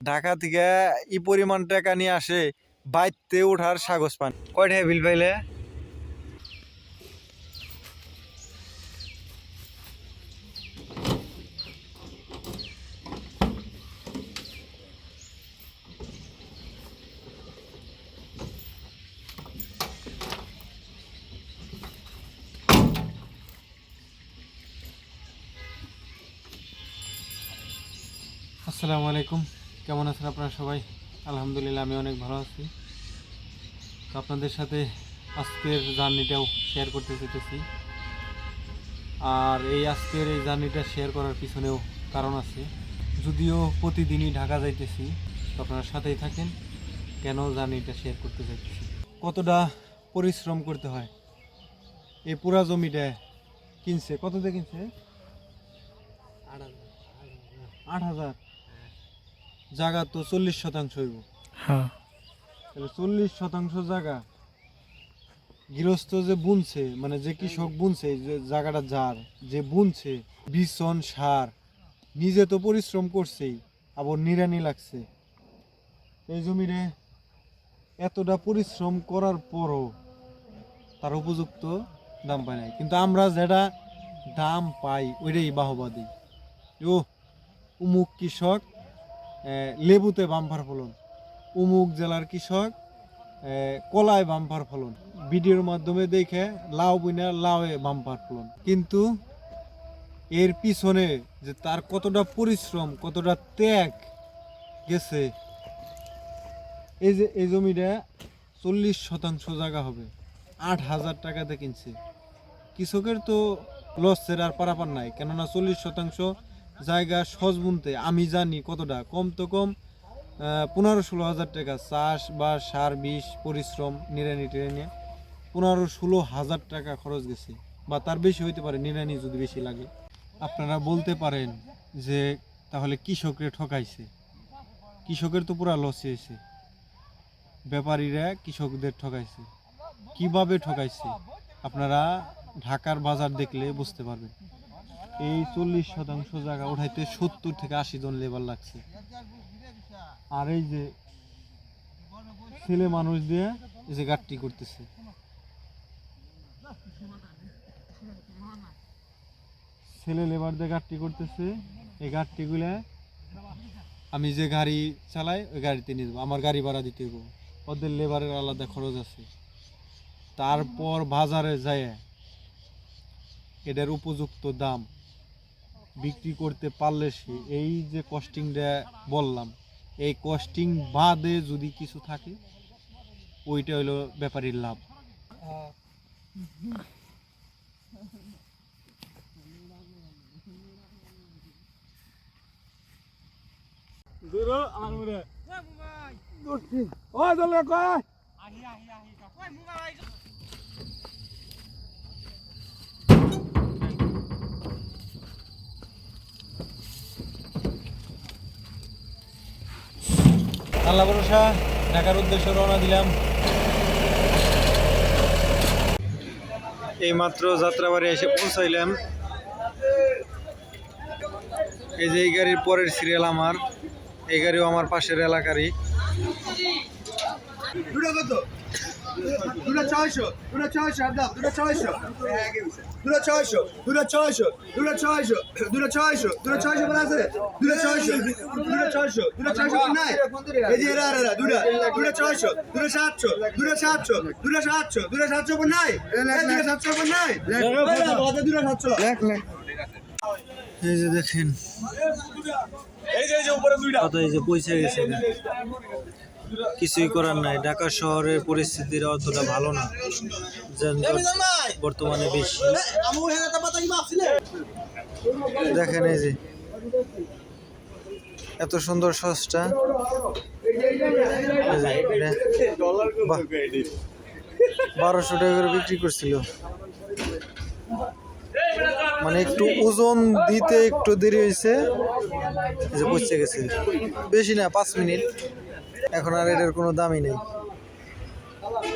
ঢাকা থেকে ই পরিমাণ টাকা নিয়ে আসে বাইতে ওঠার সাগজ পান। কয়টা বিল পাইলে? আসসালামু আলাইকুম, কেমন আছেন আপনারা সবাই? আলহামদুলিল্লাহ আমি অনেক ভালো আছি। তো আপনাদের সাথে আজকের জার্নিটাও শেয়ার করতে চাইতেছি। আর আজকের এই জার্নিটা শেয়ার করার পিছনেও কারণ আছে। যদিও প্রতিদিনই ঢাকা যাইতেছি, তো আপনারা সাথেই থাকেন। কেন জার্নিটা শেয়ার করতে চাইতেছি, কতটা পরিশ্রম করতে হয়। এই পুরা জমিটা কিনছে, কত দিয়ে কিনছে? 8,000। জায়গা তো 40% হইব। হ্যাঁ, তাহলে 40% জায়গা গৃহস্থ যে বুনছে, মানে যে কৃষক বুনছে, যে জায়গাটা যার যে বুনছে, বিছন সার নিজে তো পরিশ্রম করছেই, আবার নিড়ানি লাগছে। এই জমিরে এতটা পরিশ্রম করার পরও তার উপযুক্ত দাম পায় নাই। কিন্তু আমরা যেটা দাম পাই ওইটাই বাহবা দিই। ও উমুক কৃষক লেবুতে বাম্পার ফলন, উমুক জেলার কৃষক কলায় বাম্পার ফলন, ভিডিওর মাধ্যমে দেখে লাউ বুনা লাউয়ে বাম্পার ফলন। কিন্তু এর পিছনে যে তার কতটা পরিশ্রম, কতটা ত্যাগ গেছে। এই যে এই জমিটা 40% জায়গা হবে, 8,000 টাকাতে কিনছে। কৃষকের তো লসের আর পারাপার নাই, কেননা 40% জায়গা সহজ বুনতে আমি জানি কতটা, কম তো কম 15-16 হাজার টাকা চাষ বা সার বিষ পরিশ্রম নিড়ানি টিড়ানি 15-16 হাজার টাকা খরচ গেছে, বা তার বেশি হইতে পারে নিড়ানি যদি বেশি লাগে। আপনারা বলতে পারেন যে তাহলে কৃষকরে ঠকাইছে। কৃষকের তো পুরা লস হয়েছে, ব্যাপারীরা কৃষকদের ঠকাইছে। কিভাবে ঠকাইছে আপনারা ঢাকার বাজার দেখলে বুঝতে পারবেন। এই 40% জায়গা উঠাইতে 70 থেকে 80 জন লেবার লাগছে। আর এই যে ছেলে মানুষ দিয়ে এই যে গাঁটটি করতেছে, ছেলে লেবার দিয়ে গাঁটটি করতেছে। এই গাঁটটিগুলা আমি যে গাড়ি চালাই ওই গাড়িতে নিয়ে যাবো, আমার গাড়ি ভাড়া দিতে হইব, ওদের লেবারের আলাদা খরচ আছে। তারপর বাজারে যায় এটার উপযুক্ত দাম বিক্রি করতে পারলে সে এই যে কস্টিংটা বললাম, এই কস্টিং বাদে যদি কিছু থাকে ওইটা হলো ব্যাপারীর লাভ। আল্লাহ ভরসা, ঢাকার উদ্দেশ্যে রওনা দিলাম। এই মাত্র যাত্রাবাড়ি এসে পৌঁছাইলাম। এই যে এই গাড়ির পরের সিরিয়াল আমার, এই গাড়িও আমার পাশের এলাকারই। এই যে দেখেন কত, এই যে পৌঁছে গেছে। কিছুই করার নাই, ঢাকা শহরের পরিস্থিতির অতটা ভালো না, যানজট বর্তমানে বেশি। দেখেন এই যে এত সুন্দর সস্তা, 1200 টাকা করে বিক্রি করছিল। মানে একটু ওজন দিতে একটু দেরি হয়েছে, যে পৌঁছে গেছে। বেশি না, 5 মিনিট। এখন আর এটার কোনো দামই নেই,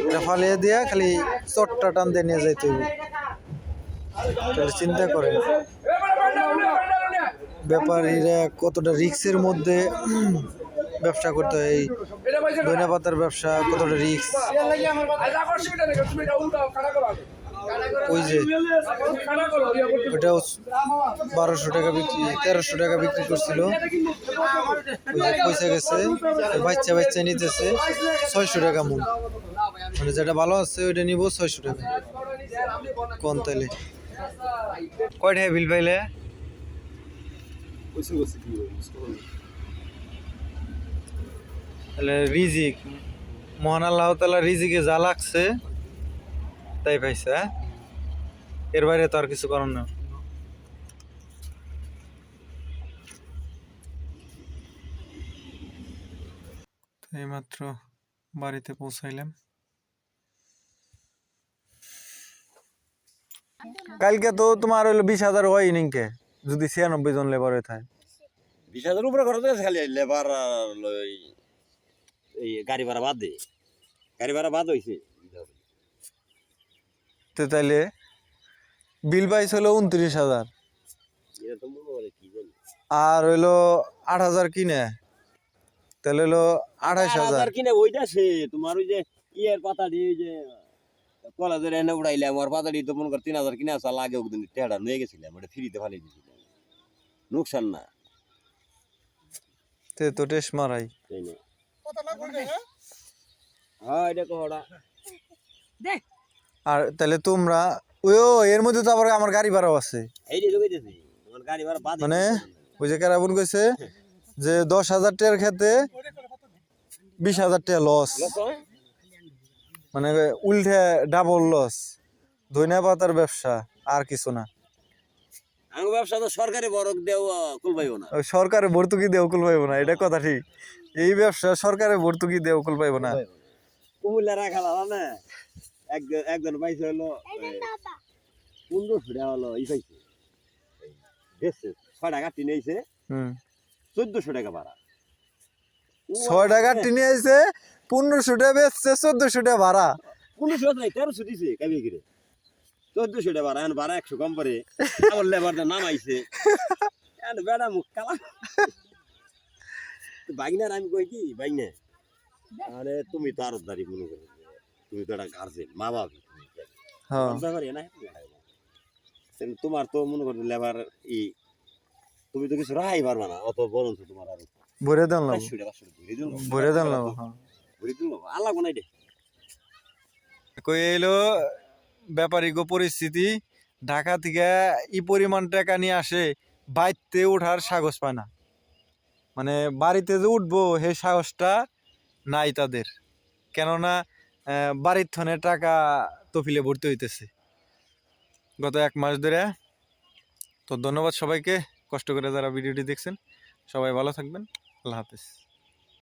এটা ফালিয়ে দিয়া খালি চটটা টান দিয়ে নিয়ে যাইতে হবে। তাহলে চিন্তা করেন ব্যাপারীরা কতটা রিস্কের মধ্যে ব্যবসা করতে হয়, এই ধনিয়া পাতার ব্যবসা কতটা রিস্ক। ওই যে ওটাও 1200 টাকা বিক্রি, 1300 টাকা বিক্রি করছিল, ওই যে পয়সা গেছে, বাচ্চা বাচ্চা নিতেছে 600 টাকা মূল, মানে যেটা ভালো আছে ওইটা নিব 600 টাকা। কোন তাইলে কয়টায় বিল পাইলে? তাহলে রিজিক, মহান আল্লাহ তাআলা রিজিকে যা লাগছে তাই পাইছে, হ্যাঁ? এর বাইরে তো আর কিছু করার না। এইমাত্র বাড়িতে পৌঁছাইলাম। কালকে তো তোমার হইলো 20,000 হয় নিকে, যদি 96 জন লেবার হয়ে থাকে। 20,000 উপরে খরচ হয়েছে খালি লেবার এই গাড়ি ভাড়া বাদ দে, গাড়ি ভাড়া বাদ হয়েছে। তো তাইলে বিল পাইছ হলো 29,000, এটা তো মনে হয় কি জানি আর হইলো 8,000 কিনে, তাহলে হলো 28,000 কিনে ওইটা সে তোমার ওই যে ইয়ের পাতাড়ি, ওই যে কলেজের এনে উড়াইলে আমার পাতাড়ি তো মনে কর 3,000 কিনে আসা লাগে, ওদিন টেড়া নিয়ে গেছিলাম, ওটা ফ্রিতে ফালিয়ে দিয়েছিলাম, নোকসান না। তে তো টেস্ট মারাই। তাই না? হ্যাঁ এটা কহড়া আর তাহলে তোমরা ওইও এর মধ্যে তো আবার আমার গাড়ি ভাড়াও আছে, এই যে ঢুকেছে আমার গাড়ি ভাড়া বাদ মানে ওই যে কেরাবন কইছে যে 10,000 টাকার ক্ষেত্রে 20,000 টাকা লস, মানে উল্টে ডাবল লস। ধনিয়া পাতার ব্যবসা আর কিছু না, আমার ব্যবসা তো সরকারি বরক দেওয়া কুলবাইব না। ওই সরকারে ভর্তুকি দিয়ে উকুল পাইব না, এটা কথা ঠিক। এই ব্যবসা সরকারে ভর্তুকি দিয়ে উকুল পাইব না। কুমিল্লা রাখা না একজন পাইছে হলো 1500 টাকা হলো ই পাইছে, বেচছে 6 টাকা টিনে আইছে, 1400 টাকা ভাড়া। 6 টাকা টিনে আইছে, 1500 টাকা বেচছে, 1400 টাকা ভাড়া। 1500 নাই 1300 দিছে কাবি করে, 1400 টাকা ভাড়া। এখন ভাড়া 100 কম পরে আমার লেবারটা নাম আইছে, এখন বেড়া মুখ কালা। বাইনার আমি কই কি বাইনা, আরে তুমি তো আরো দাঁড়ি মনে করো, তুমি তো একটা গার্জেন, মা বাবা, হ্যাঁ তোমার তো মনে করো লেবার ই, তুমি তো কিছু রাহাই পারবা না, অত বরঞ্চ তোমার আরো ভরে দেন লাভ, 500 টাকা ভরে দেন লাভ। আল্লাহ কোনাই দে কই এলো ব্যাপারী গো পরিস্থিতি, ঢাকা থেকে ই পরিমাণ টাকা নিয়ে আসে, বাইতে ওঠার সাহস পায় না, মানে বাড়িতে যে উঠবো সেই সাহসটা নাই তাদের, কেননা বাড়ির থনে টাকা তফিলে ভর্তি হইতেছে গত 1 মাস ধরে। তো ধন্যবাদ সবাইকে কষ্ট করে যারা ভিডিওটি দেখছেন, সবাই ভালো থাকবেন, আল্লাহ হাফেজ।